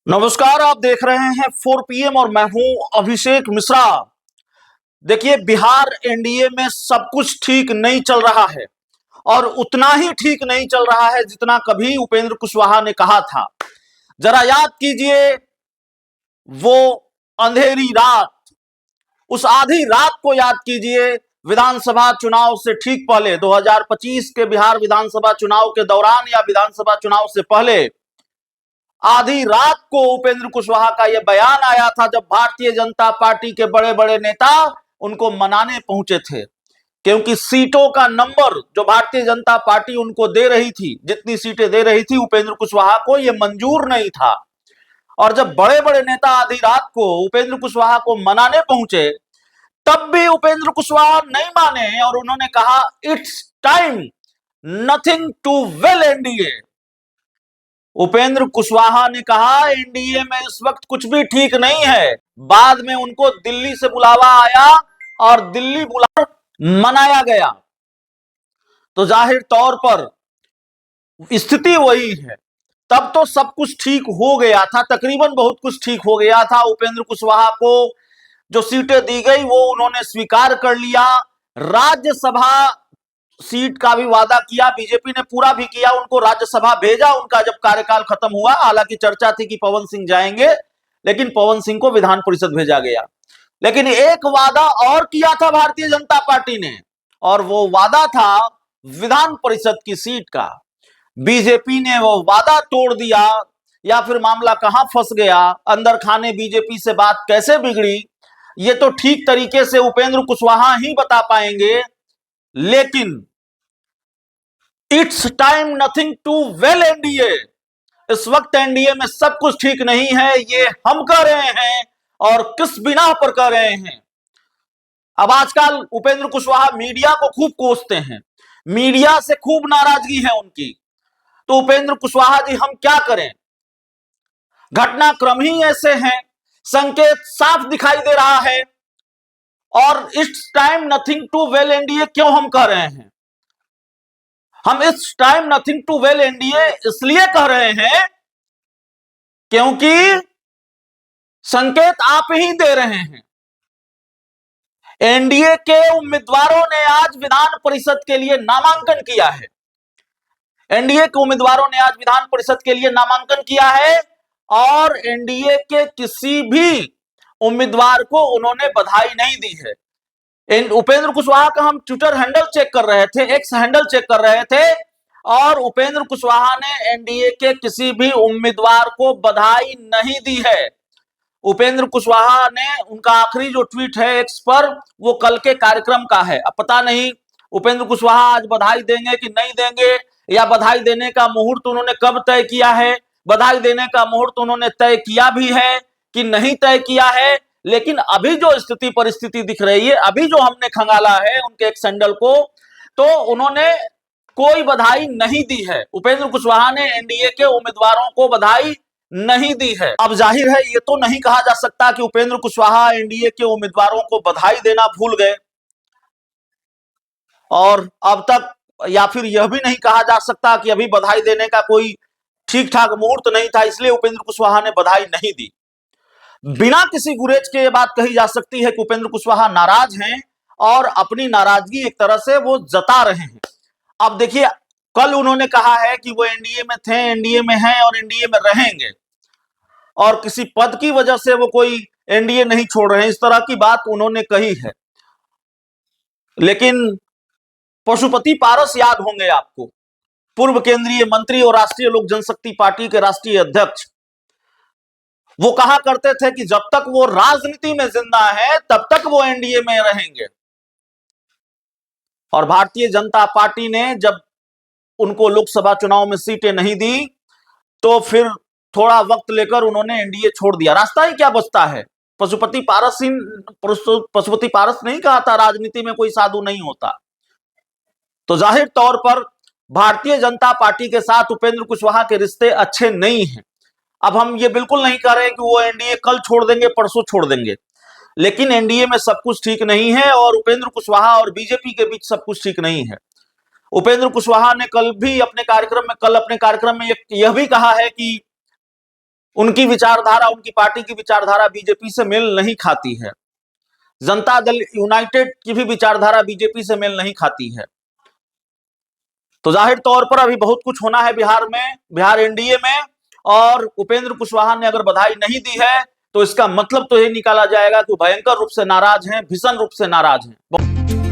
नमस्कार, आप देख रहे हैं 4 PM और मैं हूं अभिषेक मिश्रा। देखिए, बिहार एनडीए में सब कुछ ठीक नहीं चल रहा है और उतना ही ठीक नहीं चल रहा है जितना कभी उपेंद्र कुशवाहा ने कहा था। जरा याद कीजिए वो अंधेरी रात, उस आधी रात को याद कीजिए। विधानसभा चुनाव से ठीक पहले 2025 के बिहार विधानसभा चुनाव के दौरान या विधानसभा चुनाव से पहले आधी रात को उपेंद्र कुशवाहा का यह बयान आया था, जब भारतीय जनता पार्टी के बड़े बड़े नेता उनको मनाने पहुंचे थे, क्योंकि सीटों का नंबर जो भारतीय जनता पार्टी उनको दे रही थी, जितनी सीटें दे रही थी उपेंद्र कुशवाहा को, यह मंजूर नहीं था। और जब बड़े बड़े नेता आधी रात को उपेंद्र कुशवाहा को मनाने पहुंचे, तब भी उपेंद्र कुशवाहा नहीं माने और उन्होंने कहा, it's time, nothing to well NDA. Upendra Kushwaha ने कहा एनडीए में इस वक्त कुछ भी ठीक नहीं है। बाद में उनको दिल्ली से बुलावा आया और दिल्ली बुला मनाया गया। तो जाहिर तौर पर स्थिति वही है। तब तो सब कुछ ठीक हो गया था, तकरीबन बहुत कुछ ठीक हो गया था। उपेंद्र कुशवाहा को जो सीटें दी गई वो उन्होंने स्वीकार कर लिया। राज्यसभा सीट का भी वादा किया, बीजेपी ने पूरा भी किया, उनको राज्यसभा भेजा उनका जब कार्यकाल खत्म हुआ। हालांकि चर्चा थी कि पवन सिंह जाएंगे, लेकिन पवन सिंह को विधान परिषद भेजा गया। लेकिन एक वादा और किया था भारतीय जनता पार्टी ने, और वो वादा था विधान परिषद की सीट का। बीजेपी ने वो वादा तोड़ दिया, या फिर मामला कहां फंस गया, अंदर खाने बीजेपी से बात कैसे बिगड़ी, ये तो ठीक तरीके से उपेंद्र कुशवाहा ही बता पाएंगे। लेकिन it's time nothing to well NDA, इस वक्त एनडीए में सब कुछ ठीक नहीं है, ये हम कह रहे हैं और किस बिना पर कह रहे हैं। अब आजकल उपेंद्र कुशवाहा मीडिया को खूब कोसते हैं, मीडिया से खूब नाराजगी है उनकी। तो उपेंद्र कुशवाहा जी, हम क्या करें, घटनाक्रम ही ऐसे हैं, संकेत साफ दिखाई दे रहा है। और it's time nothing to well NDA क्यों हम कह रहे हैं? हम it's time nothing to well NDA इसलिए कह रहे हैं क्योंकि संकेत आप ही दे रहे हैं। एनडीए के उम्मीदवारों ने आज विधान परिषद के लिए नामांकन किया है। एनडीए के उम्मीदवारों ने आज विधान परिषद के लिए नामांकन किया है और एनडीए के किसी भी उम्मीदवार को उन्होंने बधाई नहीं दी है। उपेंद्र कुशवाहा का हम ट्विटर हैंडल चेक कर रहे थे, एक्स हैंडल चेक कर रहे थे, और उपेंद्र कुशवाहा ने एनडीए के किसी भी उम्मीदवार को बधाई नहीं दी है। उपेंद्र कुशवाहा ने, उनका आखिरी जो ट्वीट है एक्स पर, वो कल के कार्यक्रम का है। अब पता नहीं उपेंद्र कुशवाहा आज बधाई देंगे कि नहीं देंगे, या बधाई देने का मुहूर्त उन्होंने कब तय किया है, बधाई देने का मुहूर्त उन्होंने तय किया भी है कि नहीं तय किया है। लेकिन अभी जो स्थिति परिस्थिति दिख रही है, अभी जो हमने खंगाला है उनके एक सैंडल को, तो उन्होंने कोई बधाई नहीं दी है। उपेंद्र कुशवाहा ने एनडीए के उम्मीदवारों को बधाई नहीं दी है। अब जाहिर है ये तो नहीं कहा जा सकता कि उपेंद्र कुशवाहा एनडीए के उम्मीदवारों को बधाई देना भूल गए, और अब तक, या फिर यह भी नहीं कहा जा सकता कि अभी बधाई देने का कोई ठीक ठाक मुहूर्त नहीं था, इसलिए उपेंद्र कुशवाहा ने बधाई नहीं दी। बिना किसी गुरेज के ये बात कही जा सकती है कि उपेंद्र कुशवाहा नाराज हैं और अपनी नाराजगी एक तरह से वो जता रहे हैं। अब देखिए, कल उन्होंने कहा है कि वो एनडीए में थे, एनडीए में हैं और एनडीए में रहेंगे, और किसी पद की वजह से वो कोई एनडीए नहीं छोड़ रहे हैं, इस तरह की बात उन्होंने कही है। लेकिन पशुपति पारस याद होंगे आपको, पूर्व केंद्रीय मंत्री और राष्ट्रीय लोक जनशक्ति पार्टी के राष्ट्रीय अध्यक्ष, वो कहा करते थे कि जब तक वो राजनीति में जिंदा है तब तक वो एनडीए में रहेंगे। और भारतीय जनता पार्टी ने जब उनको लोकसभा चुनाव में सीटें नहीं दी, तो फिर थोड़ा वक्त लेकर उन्होंने एनडीए छोड़ दिया। रास्ता ही क्या बचता है? पशुपति पारस नहीं कहा था राजनीति में कोई साधु नहीं होता। तो जाहिर तौर पर भारतीय जनता पार्टी के साथ उपेंद्र कुशवाहा के रिश्ते अच्छे नहीं हैं। अब हम ये बिल्कुल नहीं कह रहे कि वो एनडीए कल छोड़ देंगे, परसों छोड़ देंगे, लेकिन एनडीए में सब कुछ ठीक नहीं है और उपेंद्र कुशवाहा और बीजेपी के बीच सब कुछ ठीक नहीं है। उपेंद्र कुशवाहा ने कल अपने कार्यक्रम में यह भी कहा है कि उनकी विचारधारा, उनकी पार्टी की विचारधारा बीजेपी से मेल नहीं खाती है। जनता दल यूनाइटेड की भी विचारधारा बीजेपी से मेल नहीं खाती है। तो जाहिर तौर पर अभी बहुत कुछ होना है बिहार में, बिहार एनडीए में। और उपेंद्र कुशवाहा ने अगर बधाई नहीं दी है तो इसका मतलब तो ये निकाला जाएगा कि भयंकर रूप से नाराज हैं, भीषण रूप से नाराज हैं।